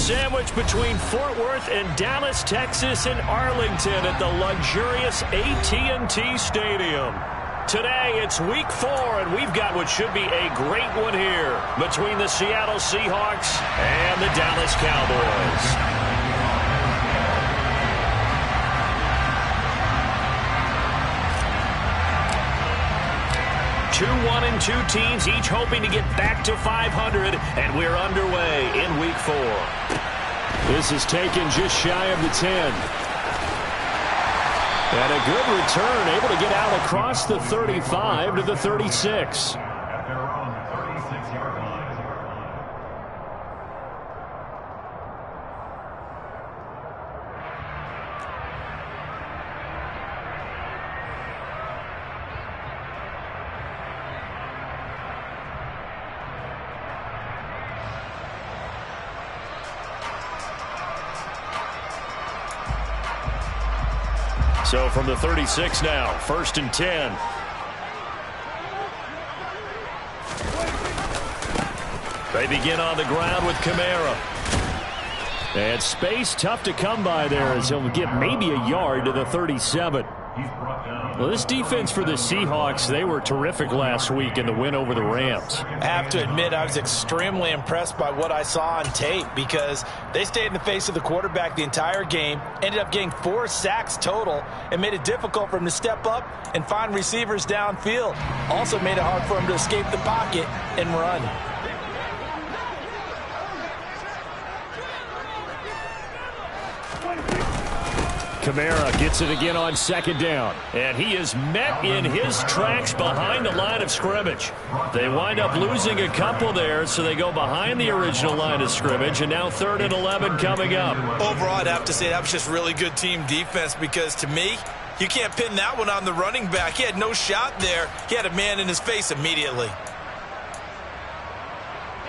sandwiched between Fort Worth and Dallas, Texas, and Arlington at the luxurious AT&T Stadium. Today, it's Week 4, and we've got what should be a great one here between the Seattle Seahawks and the Dallas Cowboys. 2-1-2 teams, each hoping to get back to 500, and we're underway in Week 4. This is taken just shy of the 10. And a good return, able to get out across the 35 to the 36. So from the 36 now, 1st and 10. They begin on the ground with Kamara. And space tough to come by there as he'll get maybe a yard to the 37. Well, this defense for the Seahawks, they were terrific last week in the win over the Rams. I have to admit, I was extremely impressed by what I saw on tape because they stayed in the face of the quarterback the entire game, ended up getting 4 sacks total, and made it difficult for him to step up and find receivers downfield. Also made it hard for him to escape the pocket and run. Kamara gets it again on 2nd down. And he is met in his tracks behind the line of scrimmage. They wind up losing a couple there, so they go behind the original line of scrimmage, and now 3rd and 11 coming up. Overall, I'd have to say that was just really good team defense because, to me, you can't pin that one on the running back. He had no shot there. He had a man in his face immediately.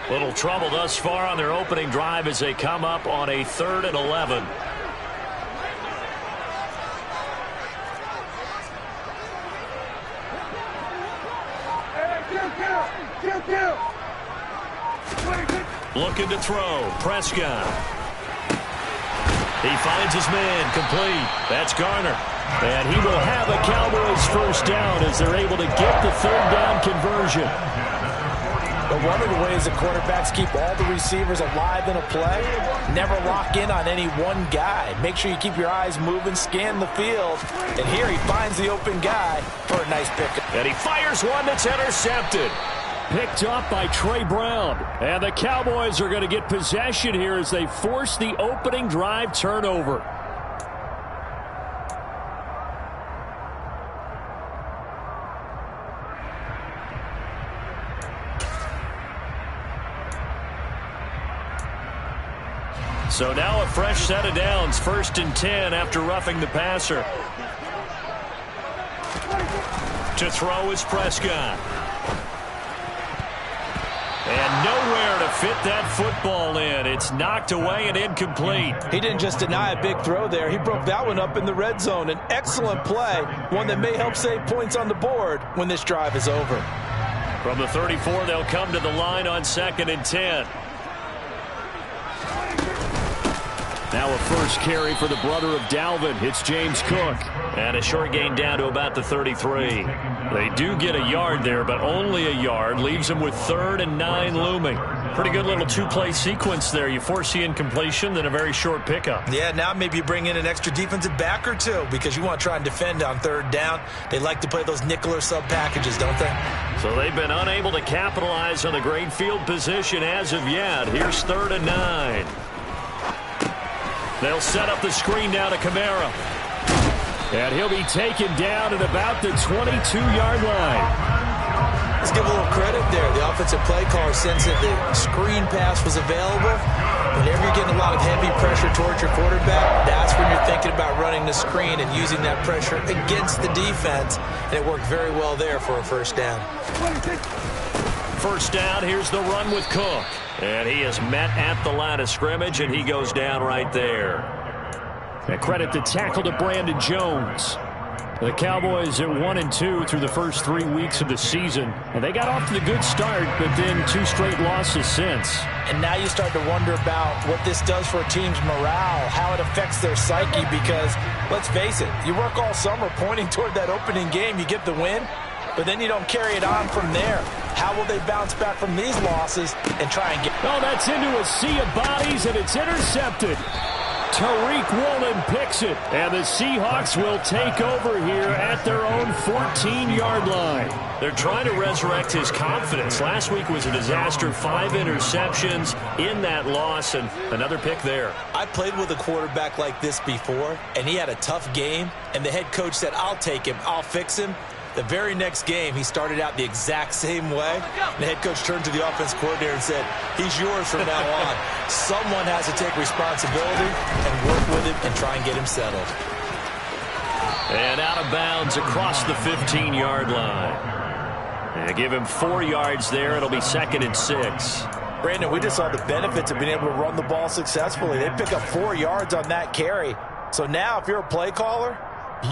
Little trouble thus far on their opening drive as they come up on a 3rd and 11. Looking to throw. Prescott. He finds his man. Complete. That's Garner. And he will have a Cowboys 1st down as they're able to get the 3rd down conversion. But one of the ways the quarterbacks keep all the receivers alive in a play, never lock in on any one guy. Make sure you keep your eyes moving, scan the field. And here he finds the open guy for a nice pickup. And he fires one that's intercepted. Picked up by Trey Brown. And the Cowboys are going to get possession here as they force the opening drive turnover. So now a fresh set of downs, 1st and 10 after roughing the passer. To throw is Prescott. And nowhere to fit that football in. It's knocked away and incomplete. He didn't just deny a big throw there. He broke that one up in the red zone. An excellent play, one that may help save points on the board when this drive is over. From the 34, they'll come to the line on 2nd and 10. Now a first carry for the brother of Dalvin. It's James Cook. And a short gain down to about the 33. They do get a yard there, but only a yard. Leaves them with 3rd and 9 looming. Pretty good little 2-play sequence there. You force the incompletion, then a very short pickup. Yeah, now maybe you bring in an extra defensive back or two because you want to try and defend on 3rd down. They like to play those nickel or sub packages, don't they? So they've been unable to capitalize on the great field position as of yet. Here's 3rd and 9. They'll set up the screen down to Kamara. And he'll be taken down at about the 22-yard line. Let's give a little credit there. The offensive play caller sensed that the screen pass was available. Whenever you're getting a lot of heavy pressure towards your quarterback, that's when you're thinking about running the screen and using that pressure against the defense. And it worked very well there for a 1st down. 1st down, here's the run with Cook. And he is met at the line of scrimmage, and he goes down right there. And credit the tackle to Brandon Jones. The Cowboys at 1-2 through the first 3 weeks of the season. And they got off to the good start, but then 2 straight losses since. And now you start to wonder about what this does for a team's morale, how it affects their psyche, because let's face it, you work all summer pointing toward that opening game, you get the win, but then you don't carry it on from there. How will they bounce back from these losses and try and get... Oh, that's into a sea of bodies, and it's intercepted. Tariq Woolen picks it, and the Seahawks will take over here at their own 14-yard line. They're trying to resurrect his confidence. Last week was a disaster, 5 interceptions in that loss, and another pick there. I played with a quarterback like this before, and he had a tough game, and the head coach said, I'll take him, I'll fix him. The very next game, he started out the exact same way. The head coach turned to the offense coordinator and said, he's yours from now on. Someone has to take responsibility and work with him and try and get him settled. And out of bounds across the 15-yard line. And give him 4 yards there. It'll be 2nd and 6. Brandon, we just saw the benefits of being able to run the ball successfully. They pick up 4 yards on that carry. So now if you're a play caller,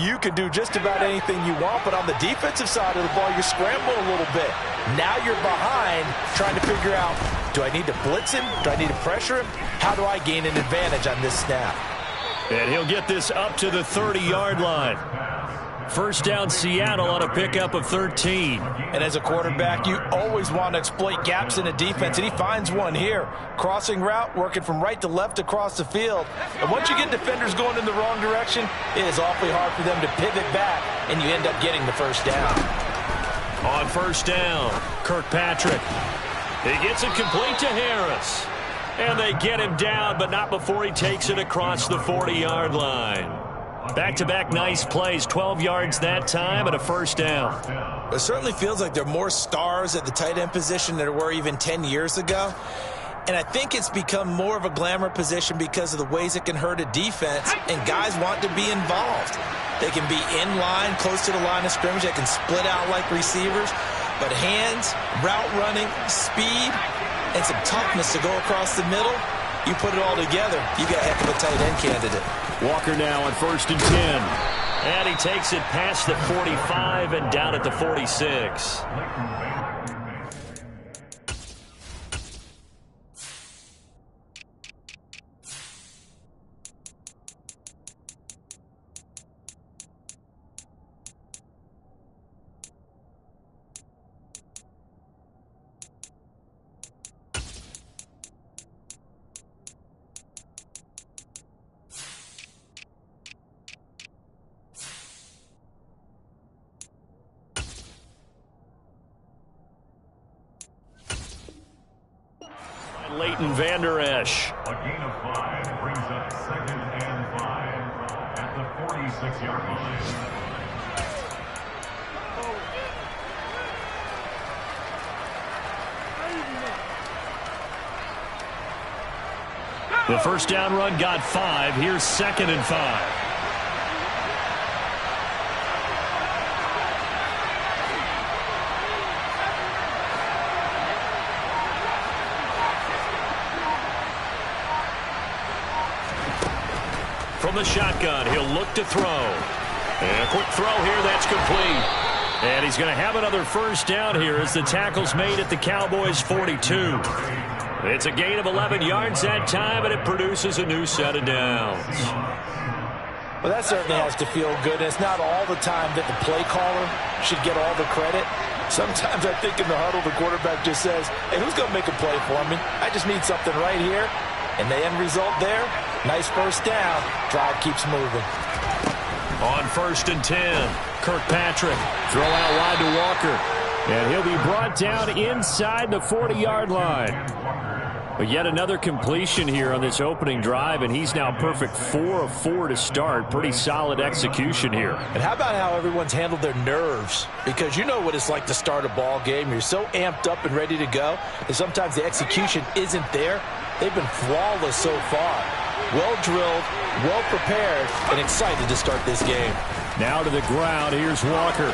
you can do just about anything you want, but on the defensive side of the ball, you're scrambling a little bit. Now you're behind trying to figure out, do I need to blitz him? Do I need to pressure him? How do I gain an advantage on this snap? And he'll get this up to the 30-yard line. First down Seattle on a pickup of 13. And as a quarterback, you always want to exploit gaps in a defense, and he finds one here. Crossing route, working from right to left across the field. And once you get defenders going in the wrong direction, it is awfully hard for them to pivot back, and you end up getting the first down. On first down, Kirkpatrick. He gets it complete to Harris. And they get him down, but not before he takes it across the 40-yard line. Back-to-back nice plays, 12 yards that time and a first down. It certainly feels like there are more stars at the tight end position than there were even 10 years ago. And I think it's become more of a glamour position because of the ways it can hurt a defense, and guys want to be involved. They can be in line, close to the line of scrimmage. They can split out like receivers. But hands, route running, speed, and some toughness to go across the middle, you put it all together, you got a heck of a tight end candidate. Walker now on 1st and 10. And he takes it past the 45 and down at the 46. Leighton Vander Esch. A gain of 5 brings up 2nd and 5 at the 46-yard line. The first down run got 5. Here's 2nd and 5. From the shotgun, he'll look to throw. And a quick throw here, that's complete. And he's going to have another first down here as the tackle's made at the Cowboys' 42. It's a gain of 11 yards that time, and it produces a new set of downs. Well, that certainly has to feel good. And it's not all the time that the play caller should get all the credit. Sometimes I think in the huddle, the quarterback just says, hey, who's going to make a play for me? I just need something right here. And the end result there, nice first down. Drive keeps moving. On 1st and 10, Kirkpatrick. Throw out wide to Walker. And he'll be brought down inside the 40-yard line. But yet another completion here on this opening drive, and he's now perfect 4 of 4 to start. Pretty solid execution here. And how about how everyone's handled their nerves? Because you know what it's like to start a ball game. You're so amped up and ready to go, and sometimes the execution isn't there. They've been flawless so far. Well drilled, well prepared, and excited to start this game. Now to the ground, here's Walker.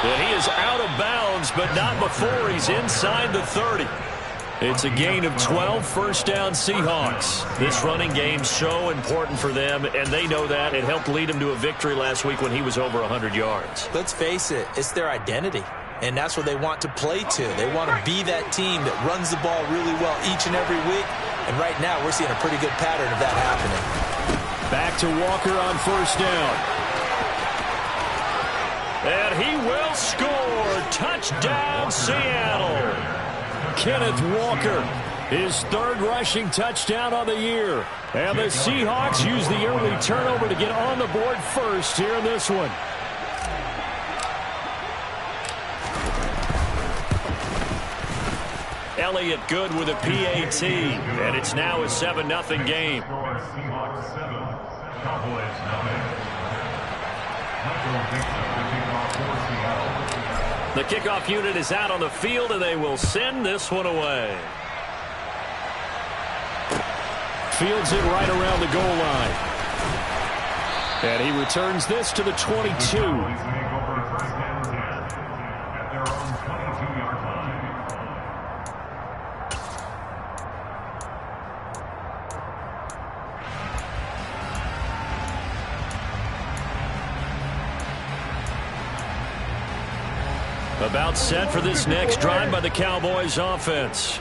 And he is out of bounds, but not before he's inside the 30. It's a gain of 12, first down Seahawks. This running game's so important for them, and they know that. It helped lead them to a victory last week when he was over 100 yards. Let's face it, it's their identity, and that's what they want to play to. They want to be that team that runs the ball really well each and every week, and right now we're seeing a pretty good pattern of that happening. Back to Walker on first down. And he will score. Touchdown, Seattle. Kenneth Walker, his third rushing touchdown on the year. And the Seahawks use the early turnover to get on the board first here in this one. Elliott good with a PAT, and it's now a 7-0 game. Seahawks 7, Cowboys 9. The kickoff unit is out on the field, and they will send this one away. Fields it right around the goal line. And he returns this to the 22. About set for this next drive by the Cowboys offense.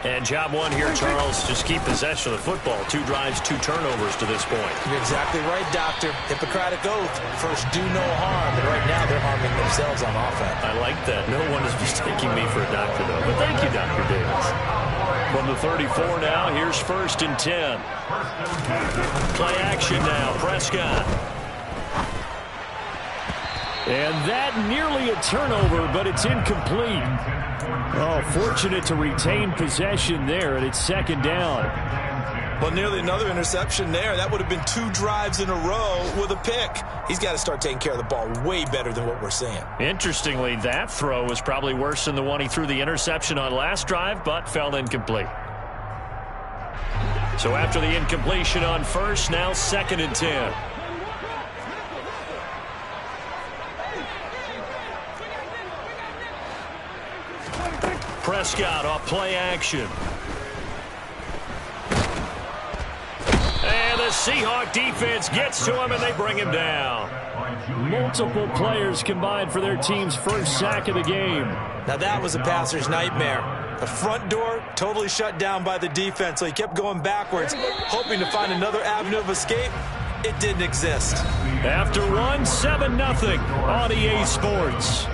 And job one here, Charles, just keep possession of the football. 2 drives, 2 turnovers to this point. You're exactly right, Doctor. Hippocratic oath. First, do no harm. And right now, they're harming themselves on offense. I like that. No one is mistaking me for a doctor, though. But thank you, Dr. Davis. From the 34 now, here's 1st and 10. Play action now, Prescott. And that nearly a turnover, but it's incomplete. Oh, fortunate to retain possession there, and it's 2nd down. Well, nearly another interception there. That would have been 2 drives in a row with a pick. He's got to start taking care of the ball way better than what we're seeing. Interestingly, that throw was probably worse than the one he threw the interception on last drive, but fell incomplete. So after the incompletion on first, now 2nd and 10. Prescott off play action. And the Seahawk defense gets to him, and they bring him down. Multiple players combined for their team's first sack of the game. Now that was a passer's nightmare. The front door totally shut down by the defense, so he kept going backwards, hoping to find another avenue of escape. It didn't exist. After one, 7-0 on EA Sports.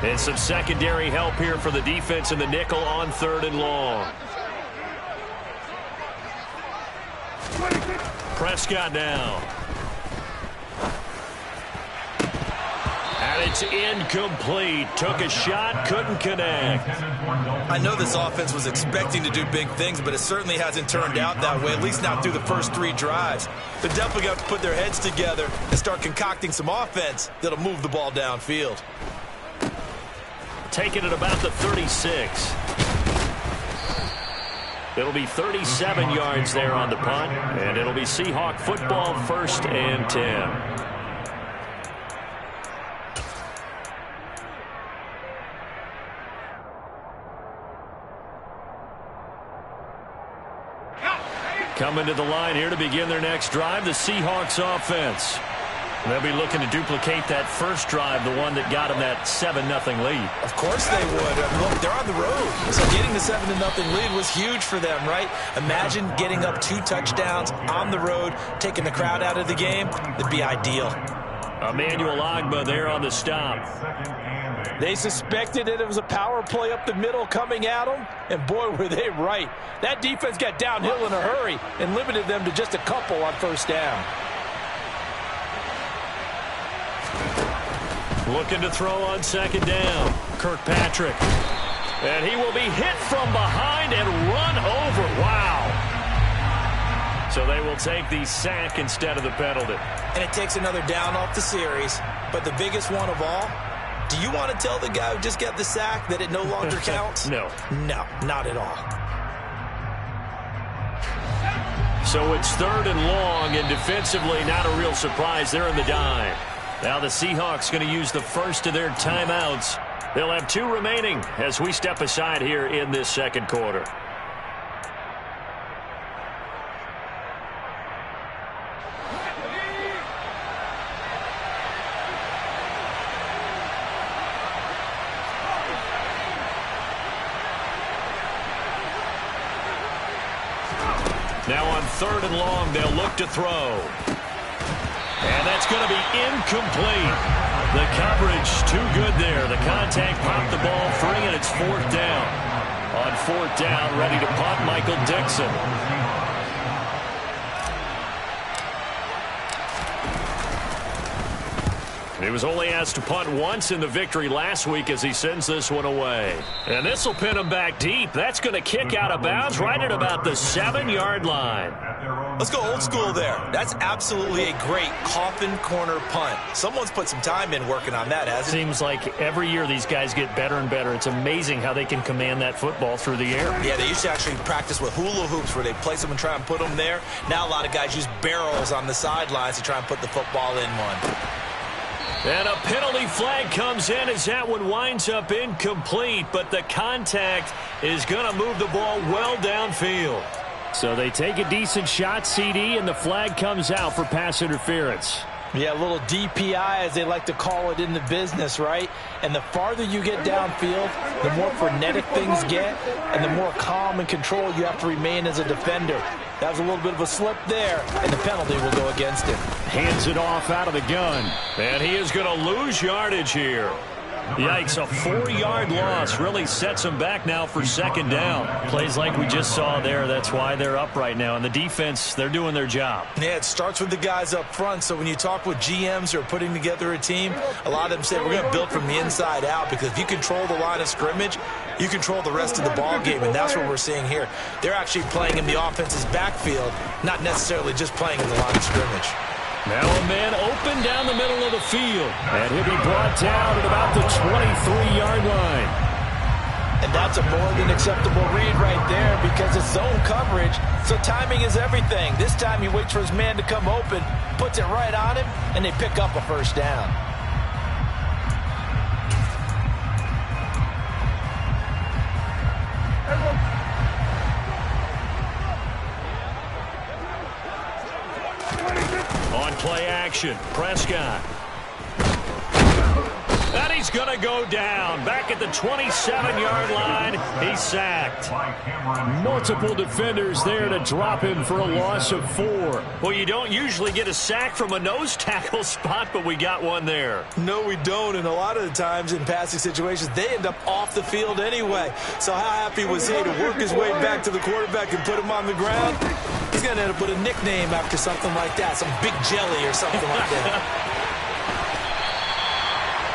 And some secondary help here for the defense in the nickel on 3rd and long. Prescott now. And it's incomplete. Took a shot, couldn't connect. I know this offense was expecting to do big things, but it certainly hasn't turned out that way, at least not through the first 3 drives. They're definitely going to put their heads together and start concocting some offense that'll move the ball downfield. Taking it about the 36. It'll be 37 yards there on the punt, and it'll be Seahawk football, 1st and 10. Coming to the line here to begin their next drive, the Seahawks offense. They'll be looking to duplicate that first drive, the one that got them that 7-0 lead. Of course they would. Look, they're on the road. So getting the 7-0 lead was huge for them, right? Imagine getting up 2 touchdowns on the road, taking the crowd out of the game. It'd be ideal. Emmanuel Ogbah there on the stop. They suspected it was a power play up the middle coming at them, and boy, were they right. That defense got downhill in a hurry and limited them to just a couple on 1st down. Looking to throw on 2nd down. Kirkpatrick. And he will be hit from behind and run over. Wow. So they will take the sack instead of the penalty. And it takes another down off the series. But the biggest one of all, do you want to tell the guy who just got the sack that it no longer counts? No. No, not at all. So it's 3rd and long, and defensively not a real surprise. They're in the dime. Now the Seahawks going to use the first of their timeouts. They'll have 2 remaining as we step aside here in this second quarter. Now on 3rd and long, they'll look to throw. And that's going to be incomplete. The coverage too good there. The contact popped the ball free, and it's 4th down. On 4th down, ready to punt, Michael Dixon. He was only asked to punt once in the victory last week as he sends this one away. And this will pin him back deep. That's going to kick out of bounds right at about the 7-yard line. Let's go old school there. That's absolutely a great coffin corner punt. Someone's put some time in working on that, hasn't it? Seems like every year these guys get better and better. It's amazing how they can command that football through the air. Yeah, they used to actually practice with hula hoops where they place them and try and put them there. Now a lot of guys use barrels on the sidelines to try and put the football in one. And a penalty flag comes in as that one winds up incomplete, but the contact is going to move the ball well downfield. So they take a decent shot, CD, and the flag comes out for pass interference. Yeah, a little DPI, as they like to call it in the business, right? And the farther you get downfield, the more frenetic things get, and the more calm and control you have to remain as a defender. That was a little bit of a slip there, and the penalty will go against him. Hands it off out of the gun. And he is going to lose yardage here. Yikes, a 4-yard loss really sets them back now for 2nd down. Plays like we just saw there. That's why they're up right now. And the defense, they're doing their job. Yeah, it starts with the guys up front. So when you talk with GMs who are putting together a team, a lot of them say we're going to build from the inside out, because if you control the line of scrimmage, you control the rest of the ball game, and that's what we're seeing here. They're actually playing in the offense's backfield, not necessarily just playing in the line of scrimmage. Now a man open down the middle of the field. And he'll be brought down at about the 23-yard line. And that's a more than acceptable read right there, because it's zone coverage, so timing is everything. This time he waits for his man to come open, puts it right on him, and they pick up a 1st down. On play action, Prescott. And he's going to go down. Back at the 27-yard line, he's sacked. Multiple defenders there to drop him for a loss of 4. Well, you don't usually get a sack from a nose tackle spot, but we got one there. No, we don't, and a lot of the times in passing situations, they end up off the field anyway. So how happy was he to work his way back to the quarterback and put him on the ground? He's going to end up with a nickname after something like that, some Big Jelly or something like that.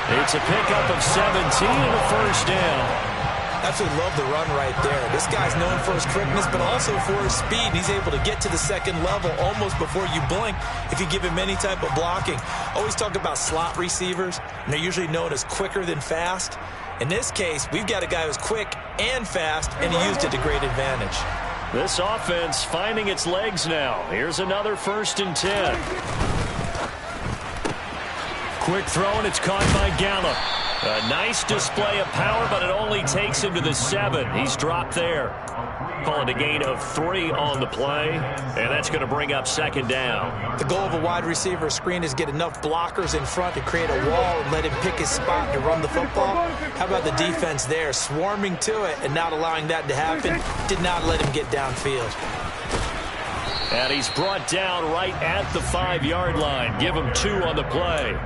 It's a pickup of 17 and a 1st down. Absolutely love the run right there. This guy's known for his quickness, but also for his speed. He's able to get to the 2nd level almost before you blink if you give him any type of blocking. Always talk about slot receivers, and they're usually known as quicker than fast. In this case, we've got a guy who's quick and fast, and he used it to great advantage. This offense finding its legs now. Here's another 1st and 10. Quick throw, and it's caught by Gallup. A nice display of power, but it only takes him to the 7. He's dropped there. Call it a gain of 3 on the play, and that's going to bring up 2nd down. The goal of a wide receiver screen is get enough blockers in front to create a wall and let him pick his spot to run the football. How about the defense there, swarming to it and not allowing that to happen? Did not let him get downfield. And he's brought down right at the 5-yard line. Give him 2 on the play.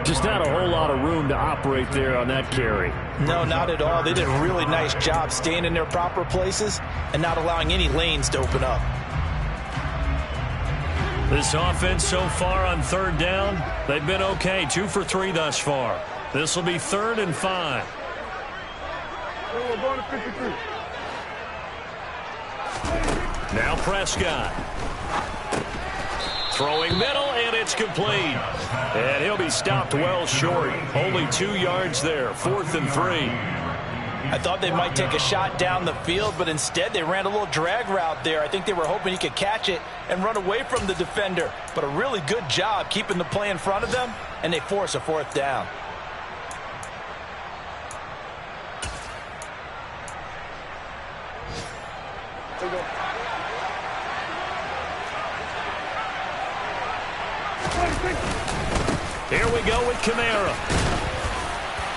Just not a whole lot of room to operate there on that carry. No, not at all. They did a really nice job staying in their proper places and not allowing any lanes to open up. This offense so far on 3rd down, they've been okay. 2 for 3 thus far. This will be 3rd and 5. We're going to 53. Now Prescott. Throwing middle, and it's complete. And he'll be stopped well short. Only 2 yards there. 4th and 3. I thought they might take a shot down the field, but instead they ran a little drag route there. I think they were hoping he could catch it and run away from the defender. But a really good job keeping the play in front of them, and they force a 4th down. Here we go with Kamara.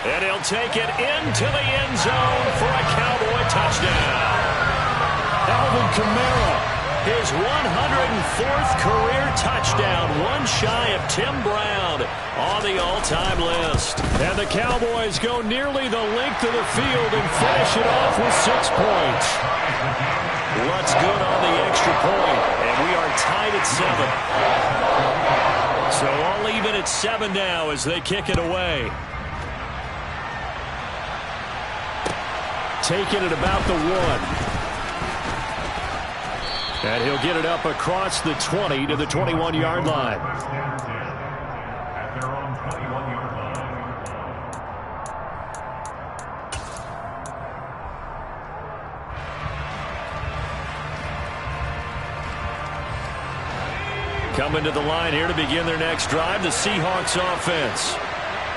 And he'll take it into the end zone for a Cowboy touchdown. Alvin Kamara, his 104th career touchdown, one shy of Tim Brown on the all-time list. And the Cowboys go nearly the length of the field and finish it off with 6 points. What's good on the extra point, and we are tied at 7. So all even at 7 now as they kick it away. Taking it about the 1. And he'll get it up across the 20 to the 21-yard line. At their own 21-yard line. Coming to the line here to begin their next drive, the Seahawks offense.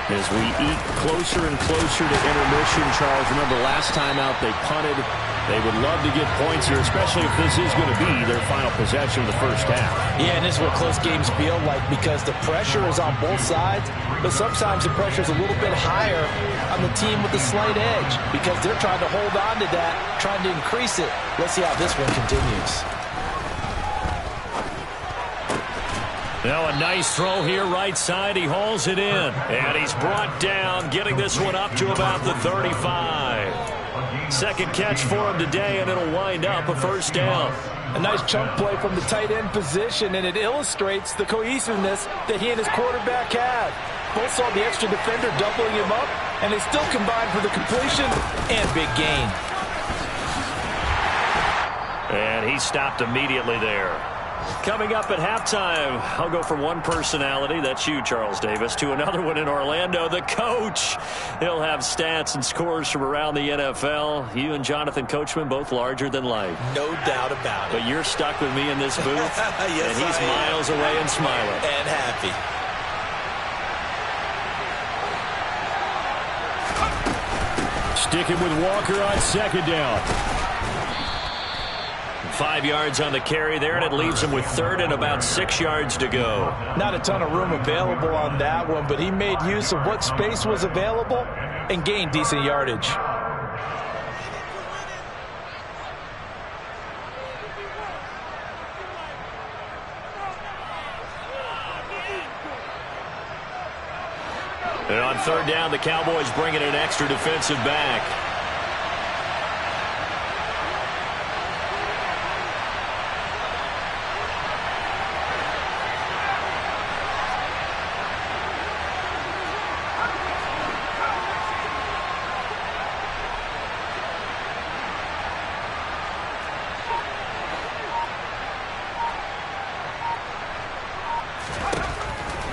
As we eat closer and closer to intermission, Charles, remember last time out they punted. They would love to get points here, especially if this is going to be their final possession of the first half. Yeah, and this is what close games feel like because the pressure is on both sides, but sometimes the pressure is a little bit higher on the team with the slight edge because they're trying to hold on to that, trying to increase it. Let's see how this one continues. Now a nice throw here right side. He hauls it in. And he's brought down, getting this one up to about the 35. Second catch for him today, and it'll wind up a first down. A nice chunk play from the tight end position, and it illustrates the cohesiveness that he and his quarterback have. Both saw the extra defender doubling him up, and they still combined for the completion and big gain. And he stopped immediately there. Coming up at halftime, I'll go from one personality, that's you, Charles Davis, to another one in Orlando, the coach. He'll have stats and scores from around the NFL. You and Jonathan Coachman, both larger than life. No doubt about it. But you're stuck with me in this booth, yes, and he's miles away and smiling. And happy. Sticking with Walker on second down. 5 yards on the carry there, and it leaves him with 3rd and about 6 yards to go. Not a ton of room available on that one, but he made use of what space was available and gained decent yardage. And on 3rd down, the Cowboys bring in an extra defensive back.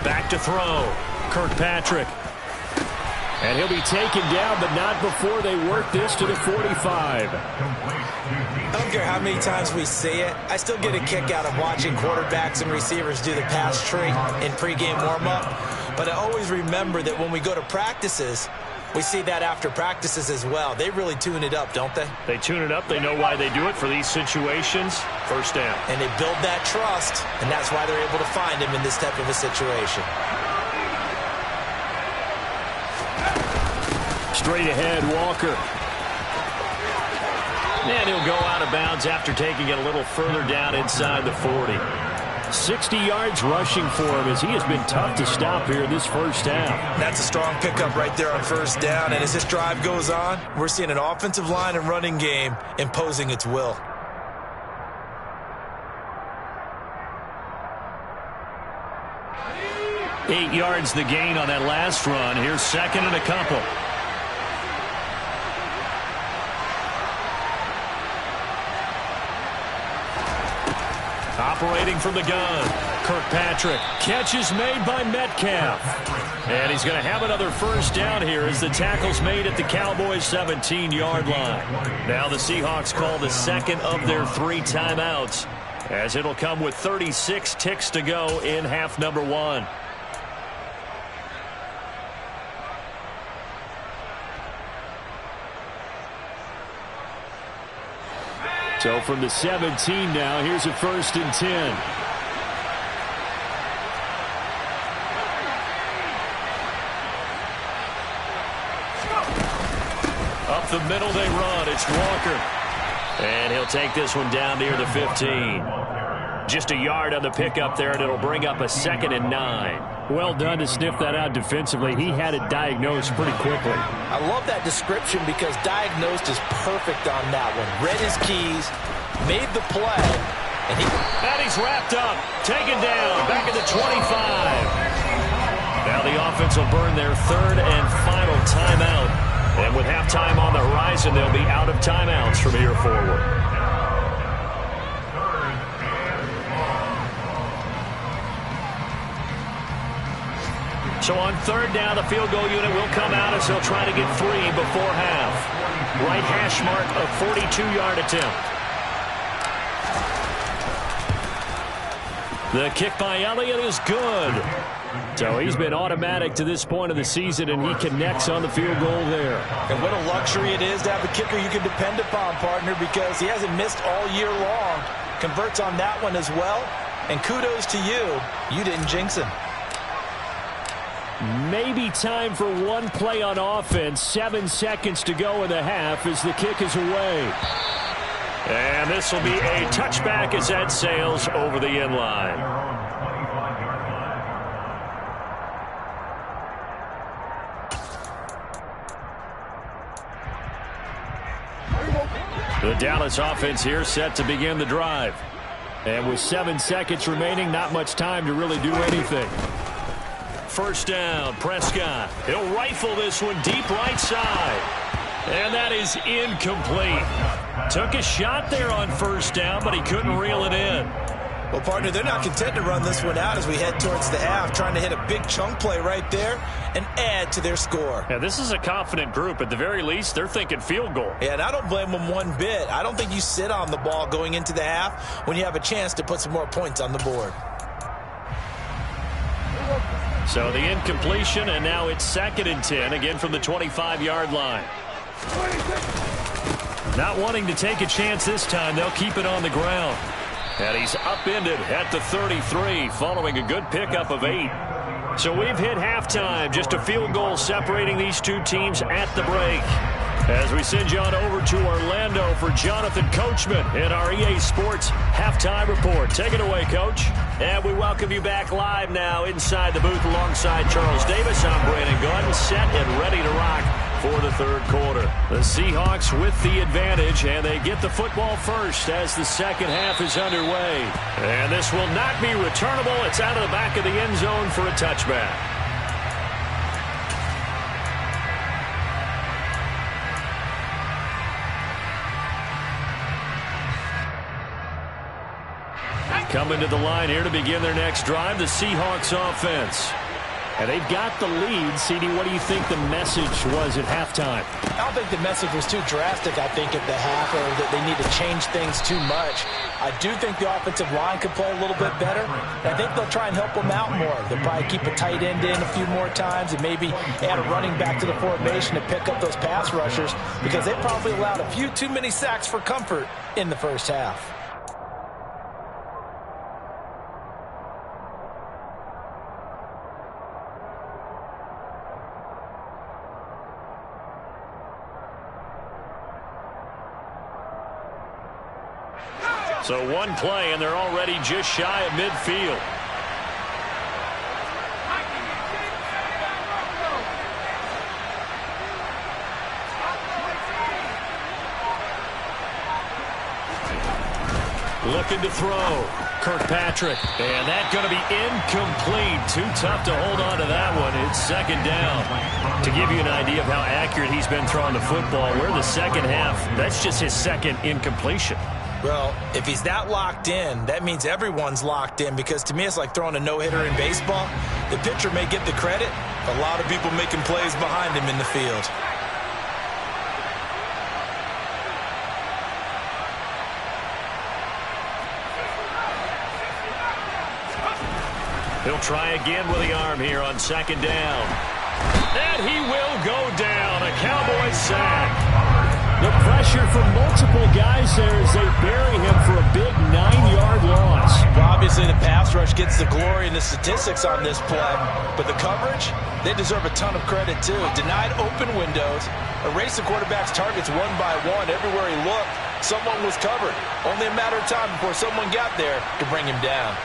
Back to throw. Kirkpatrick. And he'll be taken down, but not before they work this to the 45. I don't care how many times we see it. I still get a kick out of watching quarterbacks and receivers do the pass tree in pregame warm-up. But I always remember that when we go to practices, we see that after practices as well. They really tune it up, don't they? They tune it up. They know why they do it for these situations. First down. And they build that trust, and that's why they're able to find him in this type of a situation. Straight ahead, Walker. And he'll go out of bounds after taking it a little further down inside the 40. 60 yards rushing for him as he has been tough to stop here in this first half. That's a strong pickup right there on first down. And as this drive goes on, we're seeing an offensive line and running game imposing its will. Eight yards the gain on that last run. Here's second and a couple. Operating from the gun, Kirkpatrick. Catch is made by Metcalf. And he's going to have another first down here as the tackle's made at the Cowboys' 17-yard line. Now the Seahawks call the second of their 3 timeouts, as it'll come with 36 ticks to go in half number 1. So from the 17 now, here's a 1st and 10. Up the middle they run. It's Walker. And he'll take this one down near the 15. Just a yard on the pickup there, and it'll bring up a 2nd and 9. Well done to sniff that out defensively. He had it diagnosed pretty quickly. I love that description because diagnosed is perfect on that one. Read his keys, made the play, and he's wrapped up, taken down, back at the 25. Now the offense will burn their 3rd and final timeout. And with halftime on the horizon, they'll be out of timeouts from here forward. So on 3rd down, the field goal unit will come out as they'll try to get 3 before half. Right hash mark, a 42-yard attempt. The kick by Elliott is good. So he's been automatic to this point of the season, and he connects on the field goal there. And what a luxury it is to have a kicker you can depend upon, partner, because he hasn't missed all year long. Converts on that one as well. And kudos to you. You didn't jinx him. Maybe time for one play on offense. 7 seconds to go in the half as the kick is away. And this will be a touchback as that sails over the end line. The Dallas offense here set to begin the drive. And with 7 seconds remaining, not much time to really do anything. First down, Prescott. He'll rifle this one deep right side. And that is incomplete. Took a shot there on first down, but he couldn't reel it in. Well, partner, they're not content to run this one out as we head towards the half, trying to hit a big chunk play right there and add to their score. Yeah, this is a confident group. At the very least, they're thinking field goal. Yeah, and I don't blame them one bit. I don't think you sit on the ball going into the half when you have a chance to put some more points on the board. So the incompletion, and now it's 2nd and 10, again from the 25-yard line. Not wanting to take a chance this time, they'll keep it on the ground. And he's upended at the 33 following a good pickup of 8. So we've hit halftime. Just a field goal separating these two teams at the break. As we send you on over to Orlando for Jonathan Coachman in our EA Sports Halftime Report. Take it away, Coach. And we welcome you back live now inside the booth alongside Charles Davis. I'm Brandon Gordon, set and ready to rock for the 3rd quarter. The Seahawks with the advantage, and they get the football first as the 2nd half is underway. And this will not be returnable. It's out of the back of the end zone for a touchback. Coming to the line here to begin their next drive, the Seahawks offense. And they've got the lead. CD, what do you think the message was at halftime? I don't think the message was too drastic, I think, at the half, or that they need to change things too much. I do think the offensive line could play a little bit better. I think they'll try and help them out more. They'll probably keep a tight end in a few more times and maybe add a running back to the formation to pick up those pass rushers, because they probably allowed a few too many sacks for comfort in the first half. So one play, and they're already just shy of midfield. Looking to throw. Kirkpatrick. And that's going to be incomplete. Too tough to hold on to that one. It's 2nd down. To give you an idea of how accurate he's been throwing the football, we're in the 2nd half. That's just his 2nd incompletion. Well, if he's that locked in, that means everyone's locked in, because to me it's like throwing a no-hitter in baseball. The pitcher may get the credit, a lot of people making plays behind him in the field. He'll try again with the arm here on second down. And he will go down. A Cowboys sack. The pressure from multiple guys there as they bury him for a big 9-yard loss. Well, obviously the pass rush gets the glory and the statistics on this play, but the coverage, they deserve a ton of credit too. Denied open windows, erased the quarterback's targets one by one. Everywhere he looked, someone was covered. Only a matter of time before someone got there to bring him down.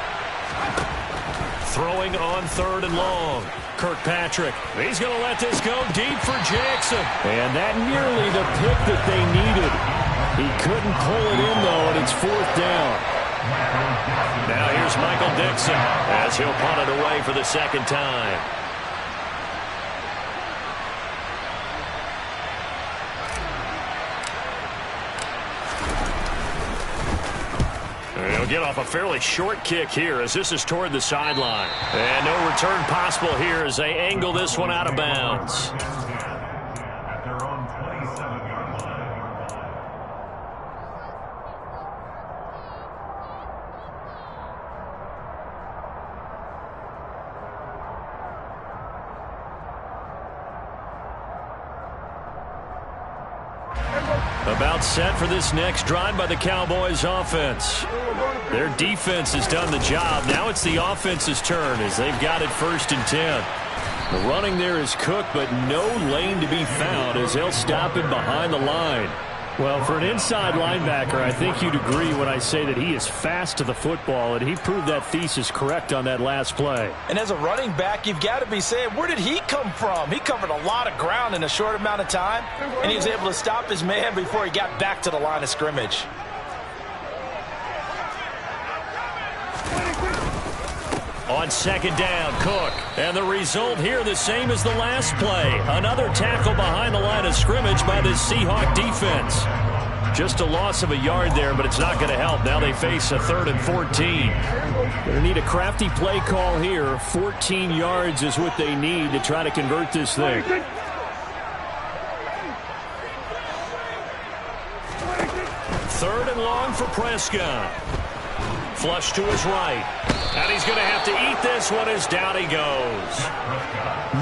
Throwing on 3rd and long. Kirkpatrick. He's going to let this go deep for Jackson. And that nearly the pick that they needed. He couldn't pull it in, though, and it's 4th down. Now here's Michael Dixon as he'll punt it away for the second time. He'll get off a fairly short kick here as this is toward the sideline. And no return possible here as they angle this one out of bounds. At their own 27-yard line. About set for this next drive by the Cowboys offense. Their defense has done the job. Now it's the offense's turn as they've got it 1st and 10. The running there is Cook, but no lane to be found as they'll stop him behind the line. Well, for an inside linebacker, I think you'd agree when I say that he is fast to the football, and he proved that thesis correct on that last play. And as a running back, you've got to be saying, where did he come from? He covered a lot of ground in a short amount of time, and he was able to stop his man before he got back to the line of scrimmage. On second down, Cook. And the result here the same as the last play. Another tackle behind the line of scrimmage by this Seahawk defense. Just a loss of a yard there, but it's not going to help. Now they face a 3rd and 14. They need a crafty play call here. 14 yards is what they need to try to convert this thing. 3rd and long for Prescott. Flush to his right. And he's going to have to eat this one as down he goes.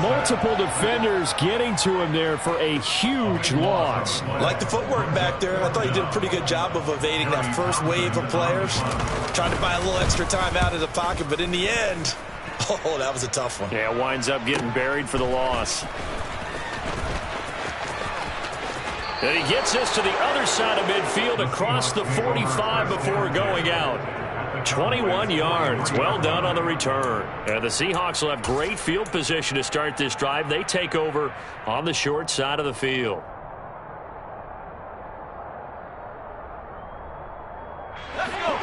Multiple defenders getting to him there for a huge loss. Like the footwork back there, I thought he did a pretty good job of evading that first wave of players. Trying to buy a little extra time out of the pocket, but in the end, oh, that was a tough one. Yeah, winds up getting buried for the loss. And he gets this to the other side of midfield across the 45 before going out. 21 yards. Well done on the return. And the Seahawks will have great field position to start this drive. They take over on the short side of the field. Let's go.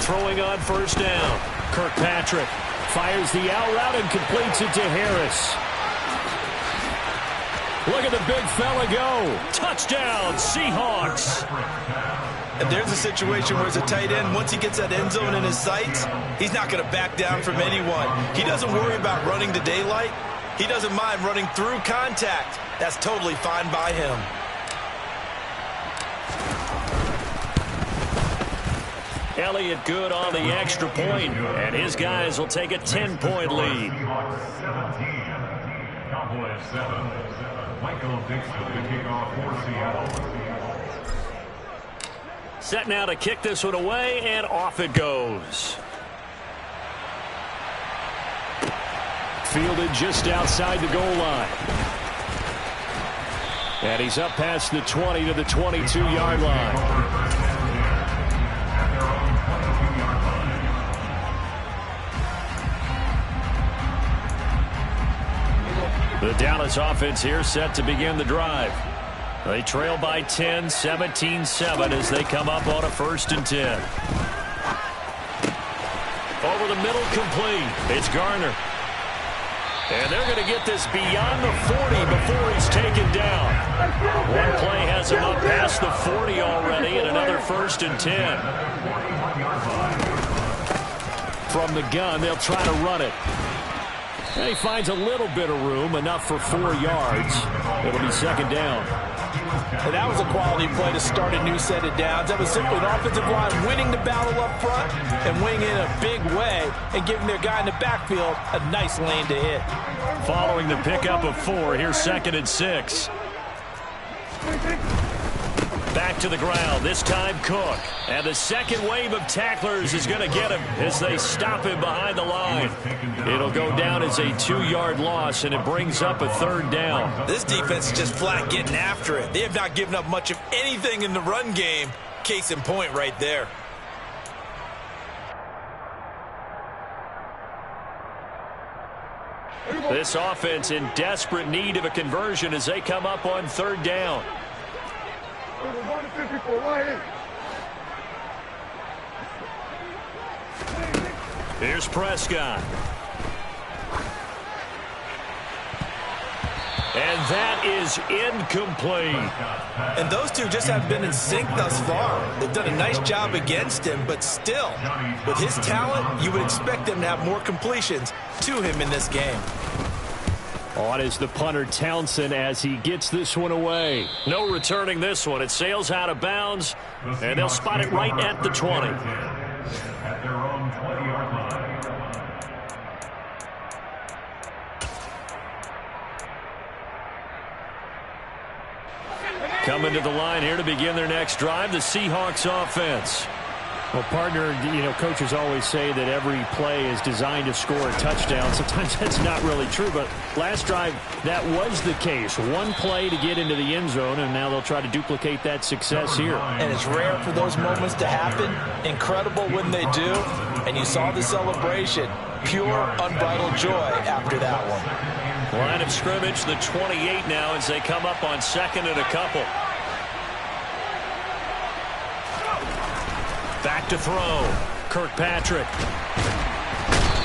Throwing on 1st down. Kirkpatrick fires the out route and completes it to Harris. Look at the big fella go. Touchdown, Seahawks. And there's a situation where as a tight end, once he gets that end zone in his sights, he's not going to back down from anyone. He doesn't worry about running to daylight. He doesn't mind running through contact. That's totally fine by him. Elliott good on the extra point, and his guys will take a 10-point lead. Cowboys 7. Michael Dixon to kick off for Seattle. Set now to kick this one away, and off it goes. Fielded just outside the goal line. And he's up past the 20 to the 22-yard line. The Dallas offense here set to begin the drive. They trail by 10, 17-7 as they come up on a 1st and 10. Over the middle, complete. It's Garner. And they're going to get this beyond the 40 before he's taken down. One play has him up past the 40 already, and another 1st and 10. From the gun, they'll try to run it. And he finds a little bit of room, enough for 4 yards. It'll be 2nd down. And that was a quality play to start a new set of downs. That was simply an offensive line winning the battle up front and winning in a big way and giving their guy in the backfield a nice lane to hit. Following the pickup of 4, here's 2nd and 6. Back to the ground, this time Cook. And the second wave of tacklers is going to get him as they stop him behind the line. It'll go down as a 2-yard loss, and it brings up a 3rd down. This defense is just flat getting after it. They have not given up much of anything in the run game. Case in point right there. This offense in desperate need of a conversion as they come up on 3rd down. Here's Prescott. And that is incomplete. And those two just haven't been in sync thus far. They've done a nice job against him, but still, with his talent, you would expect them to have more completions to him in this game. On is the punter Townsend as he gets this one away. No returning this one. It sails out of bounds, and they'll spot it right at the 20. At their own 20-yard line. Coming to the line here to begin their next drive, the Seahawks offense. Well, partner, coaches always say that every play is designed to score a touchdown. Sometimes that's not really true, but last drive, that was the case. One play to get into the end zone, and now they'll try to duplicate that success here. And it's rare for those moments to happen. Incredible when they do. And you saw the celebration. Pure, unbridled joy after that one. Line of scrimmage, the 28 now as they come up on 2nd and a couple. Back to throw. Kirkpatrick.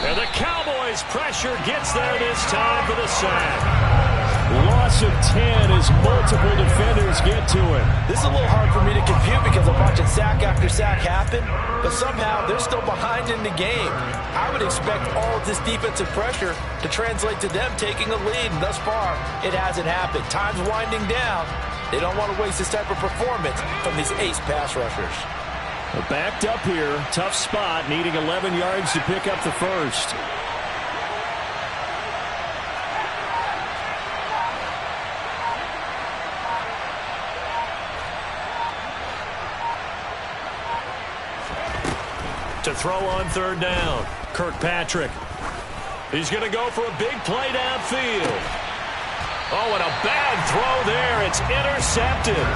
And the Cowboys pressure gets there this time for the sack. Loss of 10 as multiple defenders get to him. This is a little hard for me to compute because I'm watching sack after sack happen, but somehow they're still behind in the game. I would expect all of this defensive pressure to translate to them taking a lead, and thus far, it hasn't happened. Time's winding down. They don't want to waste this type of performance from these ace pass rushers. They're backed up here. Tough spot, needing 11 yards to pick up the first. To throw on 3rd down, Kirkpatrick. He's going to go for a big play downfield. Oh, and a bad throw there. It's intercepted.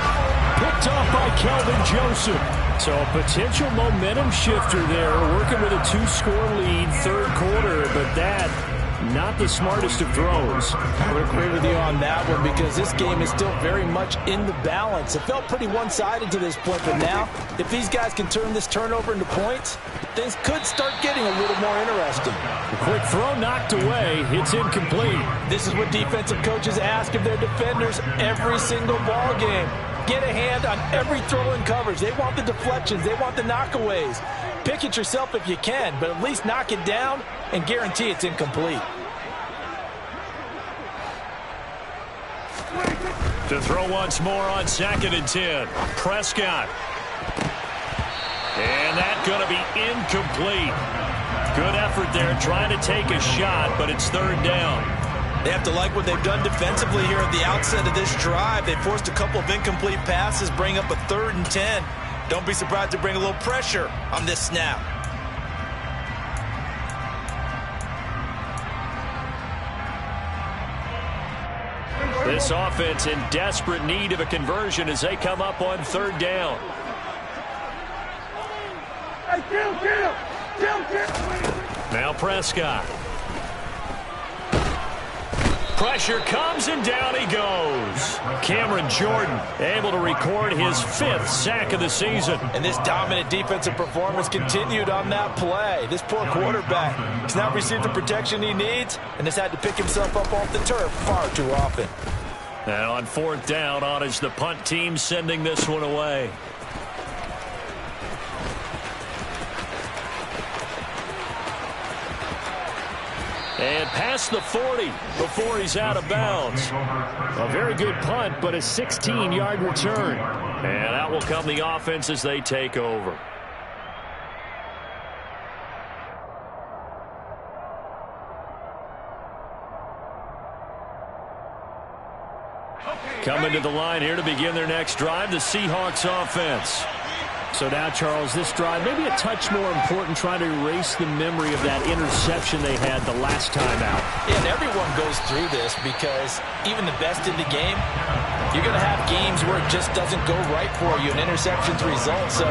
Picked off by Kelvin Joseph. So a potential momentum shifter there, working with a 2-score lead, 3rd quarter, but that, not the smartest of throws. I would agree with you on that one because this game is still very much in the balance. It felt pretty one-sided to this point, but now, if these guys can turn this turnover into points, things could start getting a little more interesting. A quick throw knocked away. It's incomplete. This is what defensive coaches ask of their defenders every single ball game. Get a hand on every throw in coverage. They want the deflections. They want the knockaways. Pick it yourself if you can, but at least knock it down and guarantee it's incomplete. To throw once more on 2nd and 10. Prescott. And that's going to be incomplete. Good effort there trying to take a shot, but it's 3rd down. They have to like what they've done defensively here at the outset of this drive. They forced a couple of incomplete passes, bring up a 3rd and 10. Don't be surprised to bring a little pressure on this snap. This offense in desperate need of a conversion as they come up on 3rd down. Now Prescott. Pressure comes, and down he goes. Cameron Jordan able to record his 5th sack of the season. And this dominant defensive performance continued on that play. This poor quarterback has not received the protection he needs and has had to pick himself up off the turf far too often. And on 4th down, on is the punt team sending this one away. And past the 40 before he's out of bounds. A very good punt, but a 16-yard return. And out will come the offense as they take over. Coming to the line here to begin their next drive, the Seahawks offense. So now, Charles, this drive maybe a touch more important, trying to erase the memory of that interception they had the last time out. Yeah, and everyone goes through this because even the best in the game, you're going to have games where it just doesn't go right for you and interceptions result. So,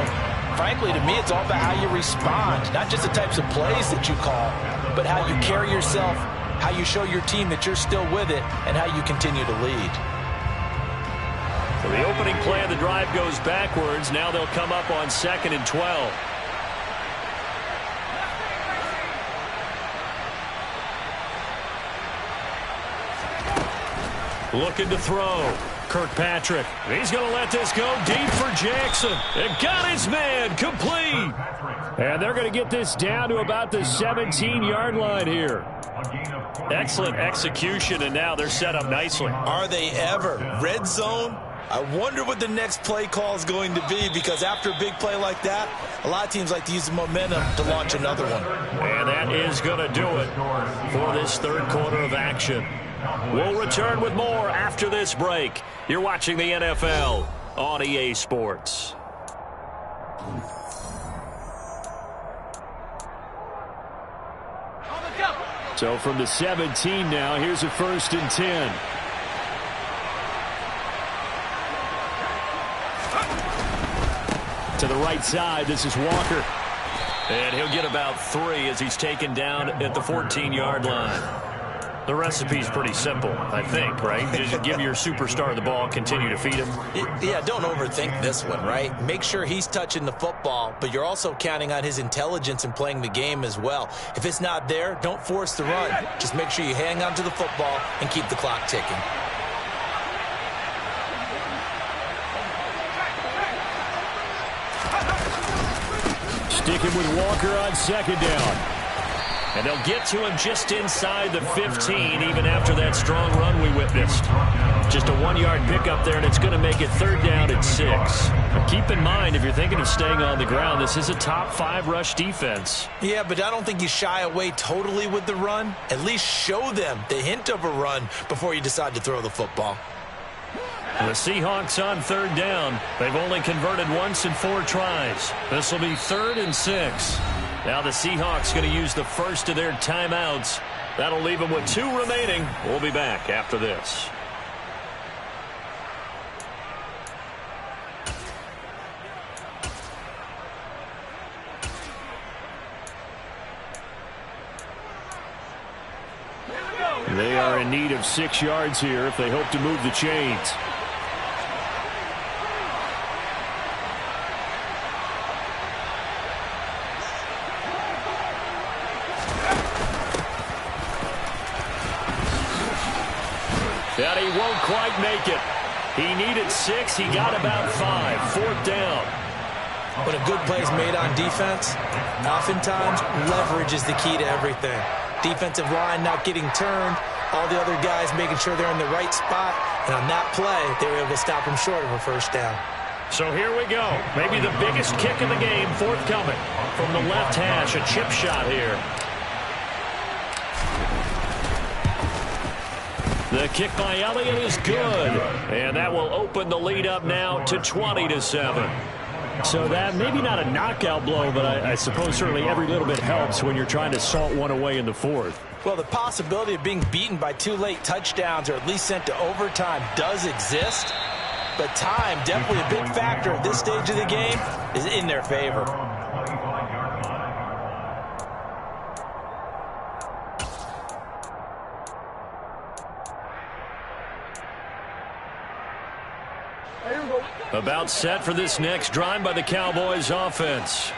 frankly, to me, it's all about how you respond, not just the types of plays that you call, but how you carry yourself, how you show your team that you're still with it, and how you continue to lead. So the opening play of the drive goes backwards. Now they'll come up on 2nd and 12. Looking to throw. Kirkpatrick. He's going to let this go deep for Jackson. And got his man complete. And they're going to get this down to about the 17-yard line here. Excellent execution, and now they're set up nicely. Are they ever? Red zone? I wonder what the next play call is going to be, because after a big play like that, a lot of teams like to use the momentum to launch another one. And that is going to do it for this 3rd quarter of action. We'll return with more after this break. You're watching the NFL on EA Sports. So from the 17 now, here's a 1st and 10. To the right side, this is Walker. And he'll get about 3 as he's taken down at the 14-yard line. The recipe's pretty simple, I think, right? Just give your superstar the ball, continue to feed him. Yeah, don't overthink this one, right? Make sure he's touching the football, but you're also counting on his intelligence in playing the game as well. If it's not there, don't force the run. Just make sure you hang on to the football and keep the clock ticking. Sticking with Walker on 2nd down. And they'll get to him just inside the 15, even after that strong run we witnessed. Just a 1-yard pickup there, and it's going to make it 3rd down and 6. But keep in mind, if you're thinking of staying on the ground, this is a top 5 rush defense. Yeah, but I don't think you shy away totally with the run. At least show them the hint of a run before you decide to throw the football. The Seahawks on 3rd down. They've only converted once in 4 tries. This will be 3rd and 6. Now the Seahawks going to use the first of their timeouts. That'll leave them with 2 remaining. We'll be back after this. They are in need of 6 yards here if they hope to move the chains. That he won't quite make it. He needed 6. He got about 5. 4th down. When a good play is made on defense, oftentimes leverage is the key to everything. Defensive line not getting turned, all the other guys making sure they're in the right spot, and on that play, they were able to stop him short of a 1st down. So here we go. Maybe the biggest kick of the game forthcoming from the left hash. A chip shot here. The kick by Elliott is good. And that will open the lead up now to 20-7. So that maybe not a knockout blow, but I suppose certainly every little bit helps when you're trying to salt one away in the 4th. Well, the possibility of being beaten by 2 late touchdowns or at least sent to overtime does exist. But time, definitely a big factor at this stage of the game, is in their favor. About set for this next drive by the Cowboys offense.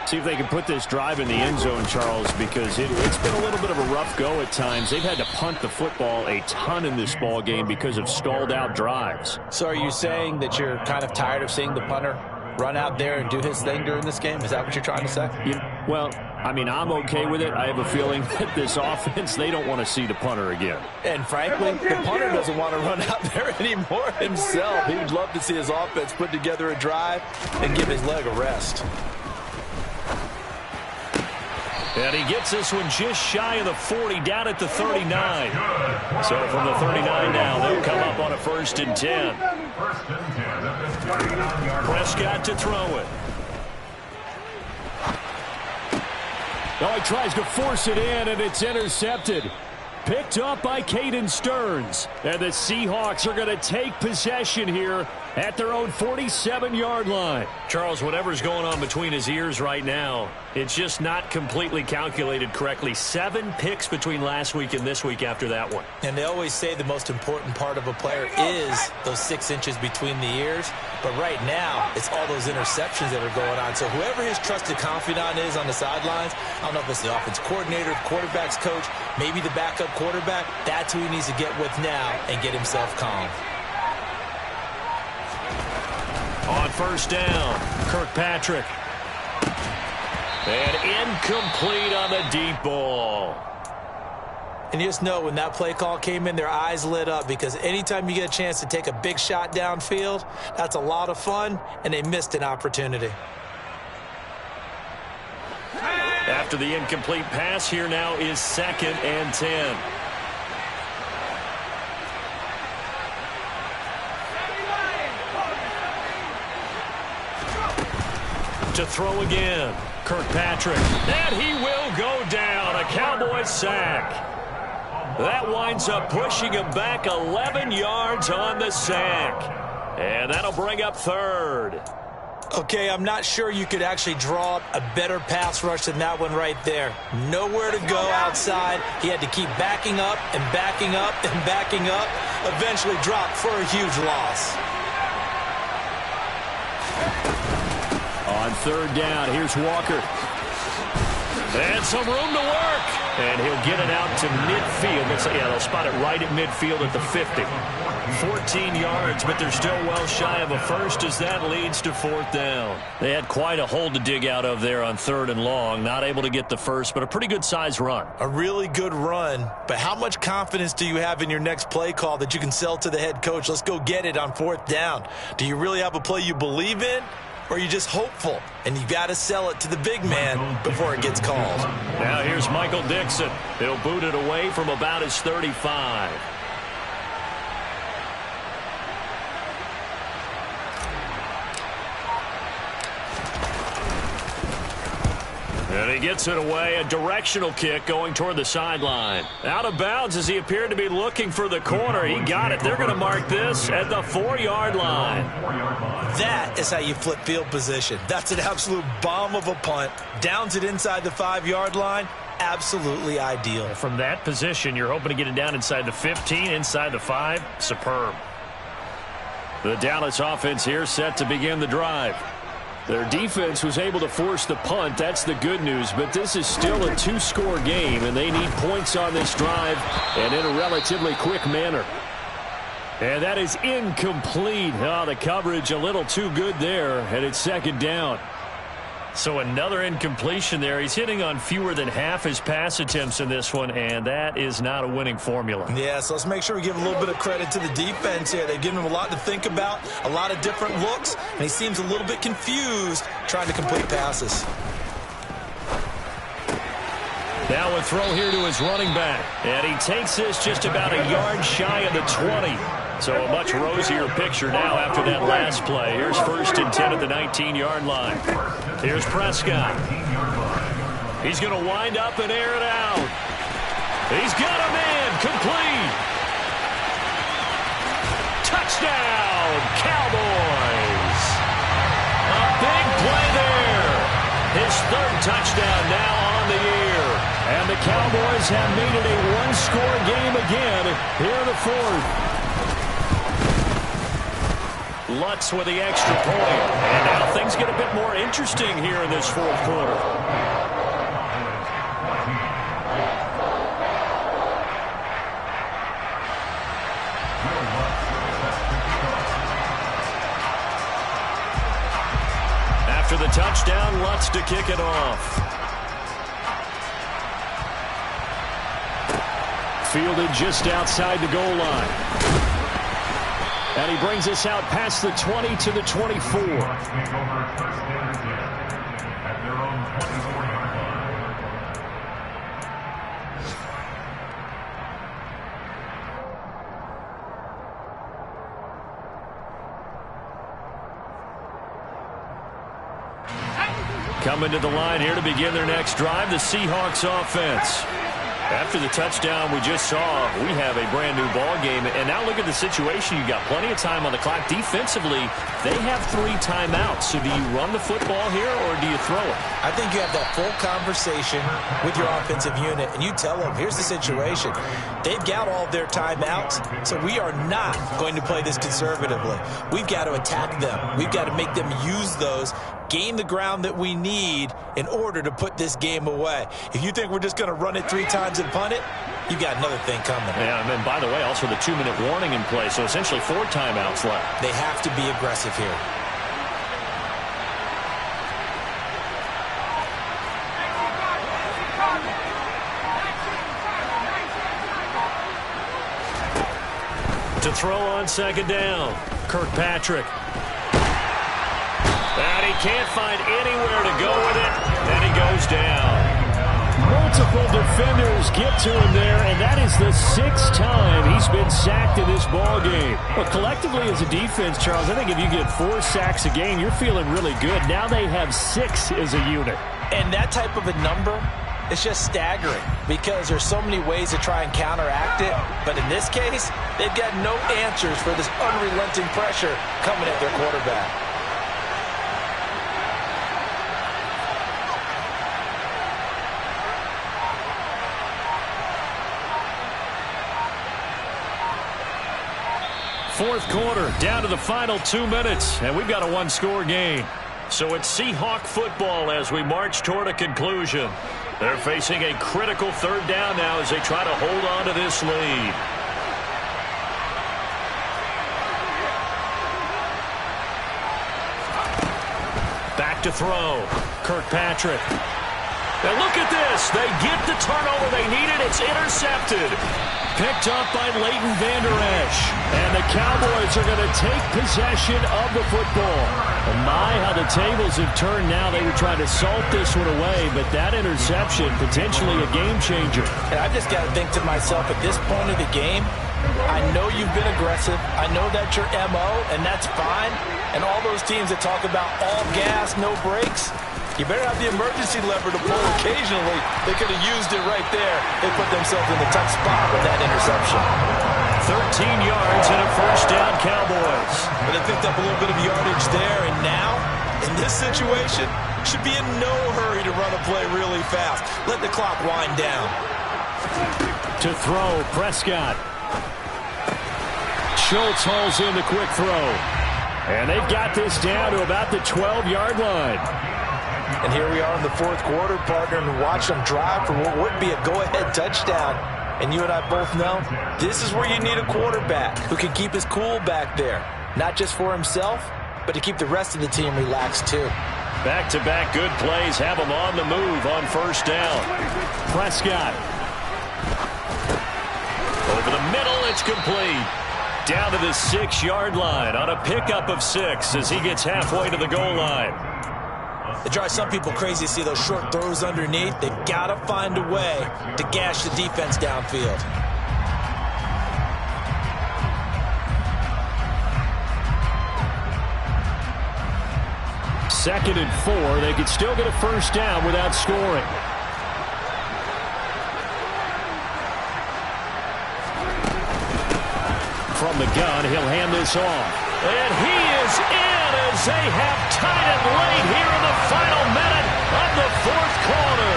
See if they can put this drive in the end zone, Charles, because it's been a little bit of a rough go at times. They've had to punt the football a ton in this ball game because of stalled out drives. So are you saying that you're kind of tired of seeing the punter run out there and do his thing during this game? Is that what you're trying to say? Well, I mean, I'm okay with it. I have a feeling that this offense, they don't want to see the punter again. And frankly, the punter doesn't want to run out there anymore himself. He would love to see his offense put together a drive and give his leg a rest. And he gets this one just shy of the 40, down at the 39. So from the 39 now, they'll come up on a 1st and 10. Prescott to throw it. Oh, he tries to force it in, and it's intercepted. Picked up by Caden Stearns. And the Seahawks are going to take possession here at their own 47-yard line. Charles, whatever's going on between his ears right now, it's just not completely calculated correctly. 7 picks between last week and this week after that one. And they always say the most important part of a player is those 6 inches between the ears. But right now, it's all those interceptions that are going on. So whoever his trusted confidant is on the sidelines, I don't know if it's the offense coordinator, the quarterback's coach, maybe the backup quarterback, that's who he needs to get with now and get himself calm. On 1st down, Kirkpatrick. And incomplete on the deep ball. And you just know when that play call came in, their eyes lit up, because anytime you get a chance to take a big shot downfield, that's a lot of fun, and they missed an opportunity. After the incomplete pass, here now is 2nd and 10. To throw again, Kirkpatrick, and he will go down. A Cowboys sack. That winds up pushing him back 11 yards on the sack. And that'll bring up 3rd. Okay, I'm not sure you could actually draw up a better pass rush than that one right there. Nowhere to go outside. He had to keep backing up and backing up and backing up. Eventually dropped for a huge loss. On 3rd down, here's Walker. And some room to work. And he'll get it out to midfield. Looks like, yeah, they'll spot it right at midfield at the 50. 14 yards, but they're still well shy of a first as that leads to 4th down. They had quite a hole to dig out of there on 3rd and long. Not able to get the first, but a pretty good size run. A really good run, but how much confidence do you have in your next play call that you can sell to the head coach? Let's go get it on 4th down. Do you really have a play you believe in? Or are you just hopeful, and you got to sell it to the big man before it gets called? Now here's Michael Dixon. He'll boot it away from about his 35. And he gets it away, a directional kick going toward the sideline. Out of bounds as he appeared to be looking for the corner. He got it. They're going to mark this at the 4-yard line. That is how you flip field position. That's an absolute bomb of a punt. Downs it inside the 5-yard line. Absolutely ideal. From that position, you're hoping to get it down inside the 15, inside the 5. Superb. The Dallas offense here set to begin the drive. Their defense was able to force the punt. That's the good news. But this is still a 2-score game, and they need points on this drive and in a relatively quick manner. And that is incomplete. Oh, the coverage a little too good there, and it's 2nd down. So another incompletion there. He's hitting on fewer than half his pass attempts in this one, and that is not a winning formula. Yeah, so let's make sure we give a little bit of credit to the defense here. They've given him a lot to think about, a lot of different looks, and he seems a little bit confused trying to complete passes. Now a throw here to his running back, and he takes this just about a yard shy of the 20. So a much rosier picture now after that last play. Here's 1st and 10 at the 19-yard line. Here's Prescott. He's going to wind up and air it out. He's got a man complete. Touchdown, Cowboys. A big play there. His 3rd touchdown now on the year. And the Cowboys have made it a 1-score game again here in the 4th. Lutz with the extra point. And now things get a bit more interesting here in this fourth quarter. After the touchdown, Lutz to kick it off. Fielded just outside the goal line. And he brings us out past the 20 to the 24. Coming to the line here to begin their next drive, the Seahawks offense. After the touchdown we just saw, we have a brand new ball game. And now look at the situation. You've got plenty of time on the clock. Defensively, they have 3 timeouts. So do you run the football here or do you throw it? I think you have that full conversation with your offensive unit, and you tell them, here's the situation. They've got all of their timeouts, so we are not going to play this conservatively. We've got to attack them. We've got to make them use those, gain the ground that we need in order to put this game away. If you think we're just going to run it 3 times and punt it, you've got another thing coming. Yeah, and then, by the way, also the 2-minute warning in play, so essentially 4 timeouts left. They have to be aggressive here. To throw on second down, Kirkpatrick. And he can't find anywhere to go with it, and he goes down. Multiple defenders get to him there, and that is the 6th time he's been sacked in this ball game. But collectively as a defense, Charles, I think if you get 4 sacks a game, you're feeling really good. Now they have 6 as a unit. And that type of a number, it's just staggering because there's so many ways to try and counteract it. But in this case, they've got no answers for this unrelenting pressure coming at their quarterback. Fourth quarter, down to the final 2 minutes, and we've got a 1-score game. So it's Seahawk football as we march toward a conclusion. They're facing a critical 3rd down now as they try to hold on to this lead. Back to throw. Kirkpatrick. Now look at this. They get the turnover they needed. It's intercepted. Picked up by Leighton Vander Esch. And the Cowboys are going to take possession of the football. Oh my, how the tables have turned now. They were trying to salt this one away, but that interception, potentially a game changer. And I've just got to think to myself, at this point of the game, I know you've been aggressive. I know that's your MO, and that's fine. And all those teams that talk about all gas, no brakes, you better have the emergency lever to pull occasionally. They could have used it right there. They put themselves in the tough spot with that interception. 13 yards and a first down, Cowboys. But they picked up a little bit of yardage there, and now, in this situation, should be in no hurry to run a play really fast. Let the clock wind down. To throw, Prescott. Schultz hauls in the quick throw. And they've got this down to about the 12-yard line. And here we are in the fourth quarter, partner, and watch them drive for what would be a go-ahead touchdown. And you and I both know this is where you need a quarterback who can keep his cool back there. Not just for himself, but to keep the rest of the team relaxed too. Back-to-back good plays have them on the move on first down. Prescott. Over the middle, it's complete. Down to the 6-yard line on a pickup of 6 as he gets halfway to the goal line. It drives some people crazy to see those short throws underneath. They've got to find a way to gash the defense downfield. Second and 4. They could still get a first down without scoring. From the gun, he'll hand this off. And he is in as they have tied it late here in the final minute of the fourth quarter.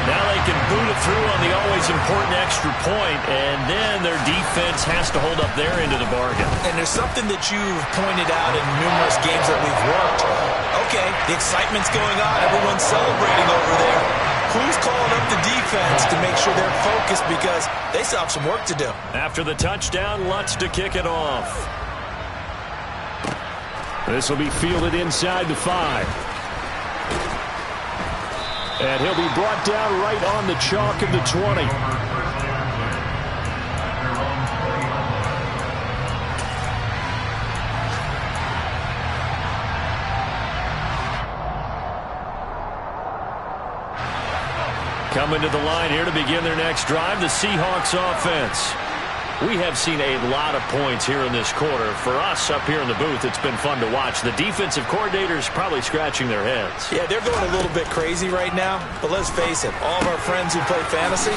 Now they can boot it through on the always Always important extra point, and then their defense has to hold up their end of the bargain. And there's something that you've pointed out in numerous games that we've worked. Okay, the excitement's going on. Everyone's celebrating over there. Who's calling up the defense to make sure they're focused because they still have some work to do? After the touchdown, Lutz to kick it off. This will be fielded inside the 5. And he'll be brought down right on the chalk of the 20. Coming to the line here to begin their next drive, the Seahawks offense. We have seen a lot of points here in this quarter. For us up here in the booth, it's been fun to watch. The defensive coordinators probably scratching their heads. Yeah, they're going a little bit crazy right now. But let's face it, all of our friends who play fantasy,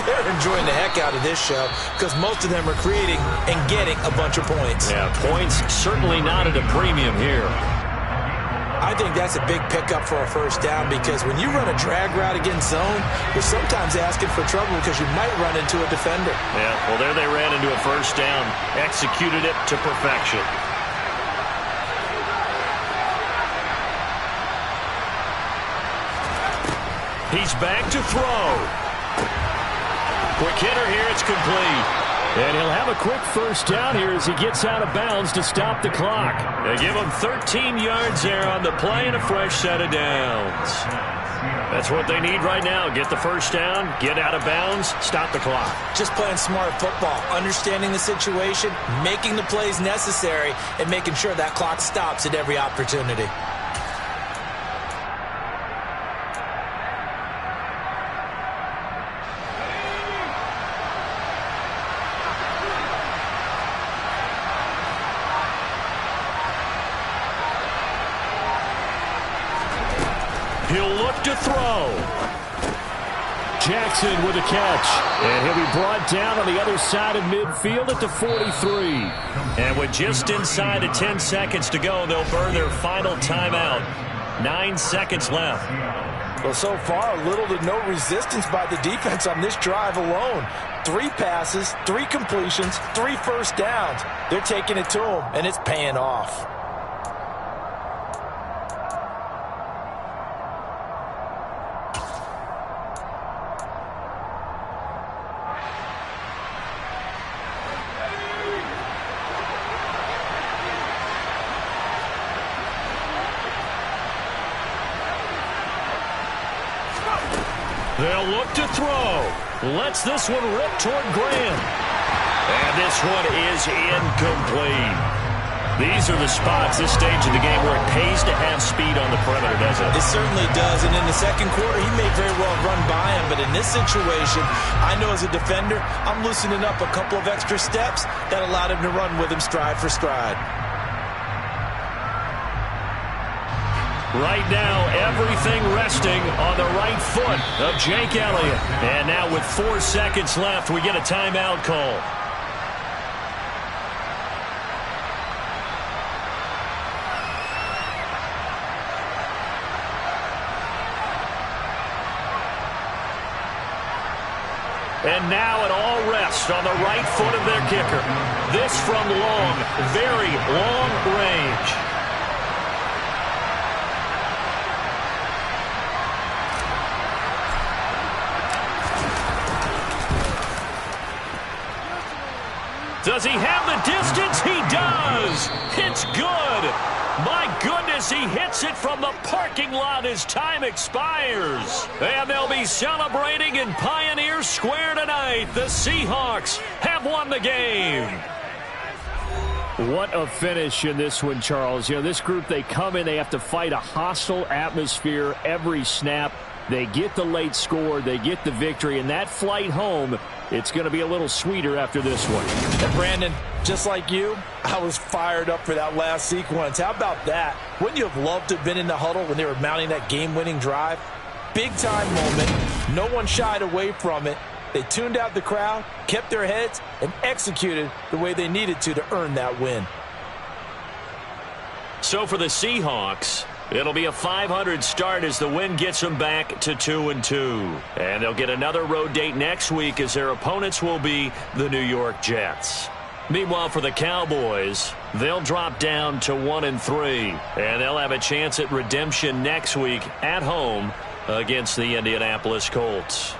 they're enjoying the heck out of this show because most of them are creating and getting a bunch of points. Yeah, points certainly not at a premium here. I think that's a big pickup for a first down because when you run a drag route against zone, you're sometimes asking for trouble because you might run into a defender. Yeah, well, there they ran into a first down. Executed it to perfection. He's back to throw. Quick hitter here. It's complete. And he'll have a quick first down here as he gets out of bounds to stop the clock. They give him 13 yards there on the play and a fresh set of downs. That's what they need right now. Get the first down, get out of bounds, stop the clock. Just playing smart football, understanding the situation, making the plays necessary, and making sure that clock stops at every opportunity. He'll look to throw. Jackson with a catch. And he'll be brought down on the other side of midfield at the 43. And with just inside of 10 seconds to go, they'll burn their final timeout. 9 seconds left. Well, so far, little to no resistance by the defense on this drive alone. 3 passes, 3 completions, 3 first downs. They're taking it to them, and it's paying off. They'll look to throw. Lets this one rip toward Graham. And this one is incomplete. These are the spots, this stage of the game, where it pays to have speed on the perimeter, doesn't it? It certainly does. And in the second quarter, he may very well run by him. But in this situation, I know as a defender, I'm loosening up a couple of extra steps that allowed him to run with him stride for stride. Right now, everything resting on the right foot of Jake Elliott. And now with 4 seconds left, we get a timeout call. And now it all rests on the right foot of their kicker. This from long, very long range. Does he have the distance? He does. It's good. My goodness, he hits it from the parking lot as time expires. And they'll be celebrating in Pioneer Square tonight. The Seahawks have won the game. What a finish in this one, Charles. You know, this group, they come in, they have to fight a hostile atmosphere every snap. They get the late score, they get the victory, and that flight home, it's going to be a little sweeter after this one. And Brandon, just like you, I was fired up for that last sequence. How about that? Wouldn't you have loved to have been in the huddle when they were mounting that game-winning drive? Big-time moment. No one shied away from it. They tuned out the crowd, kept their heads, and executed the way they needed to earn that win. So for the Seahawks, It'll be a .500 start as the win gets them back to 2-2. And they'll get another road date next week as their opponents will be the New York Jets. Meanwhile, for the Cowboys, they'll drop down to 1-3. And they'll have a chance at redemption next week at home against the Indianapolis Colts.